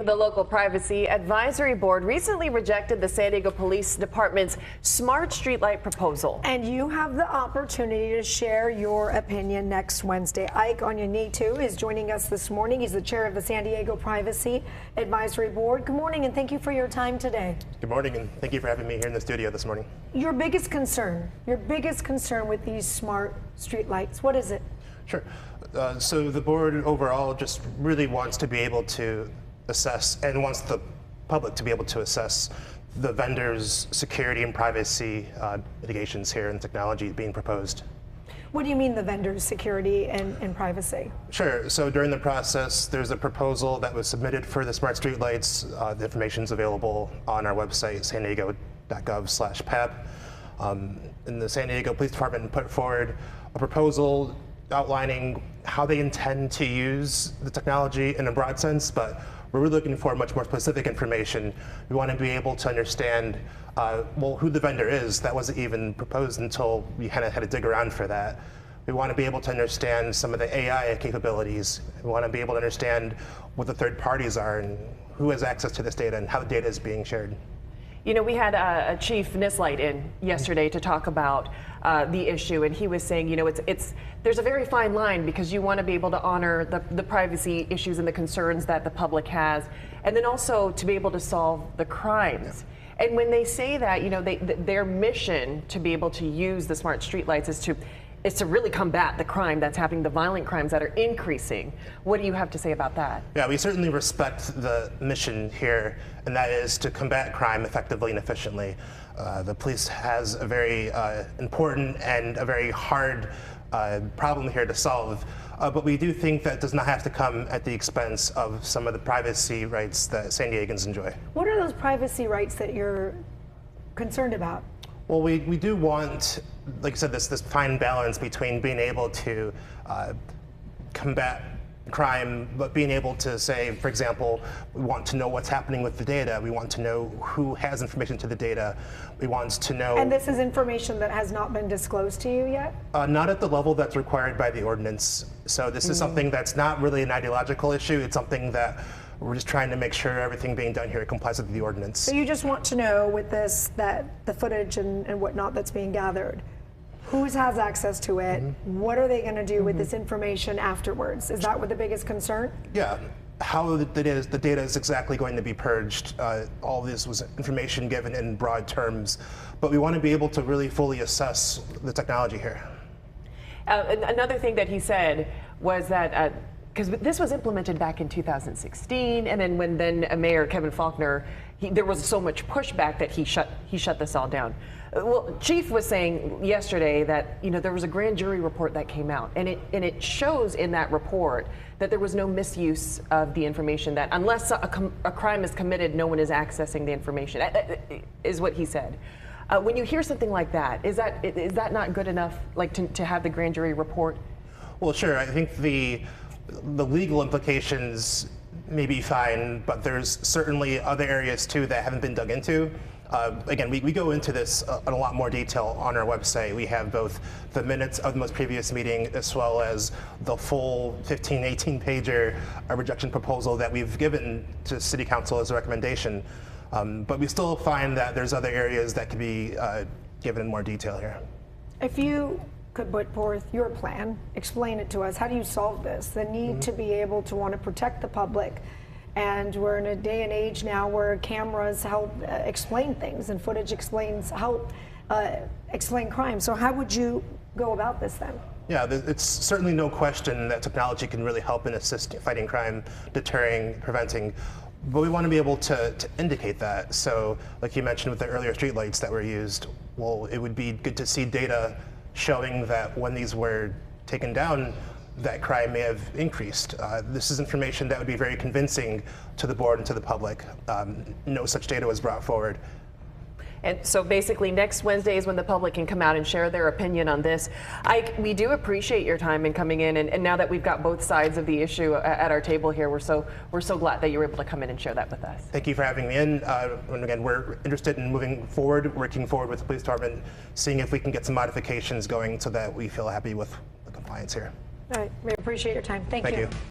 The local privacy advisory board recently rejected the San Diego Police Department's smart streetlight proposal. And you have the opportunity to share your opinion next Wednesday. Ike Onyenito is joining us this morning. He's the chair of the San Diego Privacy Advisory Board. Good morning, and thank you for your time today. Good morning, and thank you for having me here in the studio this morning. Your biggest concern with these smart streetlights, what is it? Sure. So the board overall just really wants to be able to assess and wants the public to be able to assess the vendors' security and privacy mitigations here and technology being proposed. What do you mean the vendors' security and privacy? Sure. So during the process, there's a proposal that was submitted for the smart streetlights. The information is available on our website, sandiego.gov/PEP. And the San Diego Police Department put forward a proposal outlining how they intend to use the technology in a broad sense, but we're really looking for much more specific information. We want to be able to understand, who the vendor is. That wasn't even proposed until we kind of had to dig around for that. We want to be able to understand some of the AI capabilities. We want to be able to understand what the third parties are and who has access to this data and how the data is being shared. You know, we had Chief Nislight in yesterday to talk about the issue, and he was saying, you know, there's a very fine line because you want to be able to honor the privacy issues and the concerns that the public has, and then also to be able to solve the crimes. Yeah. And when they say that, you know, their mission to be able to use the smart streetlights is to really combat the crime that's happening, the violent crimes that are increasing. What do you have to say about that? Yeah, we certainly respect the mission here, and that is to combat crime effectively and efficiently. The police has a very important and a very hard problem here to solve, but we do think that does not have to come at the expense of some of the privacy rights that San Diegans enjoy. What are those privacy rights that you're concerned about? Well, we do want, like I said, this fine balance between being able to combat crime, but being able to say, for example, we want to know what's happening with the data. We want to know who has information to the data. We want to know. And this is information that has not been disclosed to you yet? Not at the level that's required by the ordinance. So this is something that's not really an ideological issue. It's something that we're just trying to make sure everything being done here complies with the ordinance. So you just want to know with this that the footage and whatnot that's being gathered, who has access to it? What are they going to do with this information afterwards? Is that what the biggest concern? Yeah. How the data is exactly going to be purged. All this was information given in broad terms, but we want to be able to really fully assess the technology here. Another thing that he said was that because this was implemented back in 2016, and then when Mayor Kevin Faulconer, there was so much pushback that he shut this all down. Well, Chief was saying yesterday that, you know, there was a grand jury report that came out, and it shows in that report that there was no misuse of the information, that unless a crime is committed, no one is accessing the information, is what he said. When you hear something like that, is that not good enough, like to have the grand jury report? Well, sure. I think the legal implications may be fine, but there's certainly other areas too that haven't been dug into. Again, we go into this in a lot more detail on our website. We have both the minutes of the most previous meeting as well as the full 15, 18-pager rejection proposal that we've given to City Council as a recommendation. But we still find that there's other areas that could be given in more detail here. If you could put forth your plan, explain it to us. How do you solve this? The need to be able to want to protect the public. And we're in a day and age now where cameras help explain things and footage help explain crime. So how would you go about this then? Yeah, it's certainly no question that technology can really help and assist fighting crime, deterring, preventing. But we want to be able to indicate that. So like you mentioned with the earlier streetlights that were used, well, it would be good to see data showing that when these were taken down, that crime may have increased. This is information that would be very convincing to the board and to the public. No such data was brought forward. And so basically next Wednesday is when the public can come out and share their opinion on this. We do appreciate your time in coming in, and now that we've got both sides of the issue at our table here, we're so glad that you were able to come in and share that with us. Thank you for having me in. And again, we're interested in moving forward, working forward with the police department, seeing if we can get some modifications going so that we feel happy with the compliance here. All right, we appreciate your time. Thank you.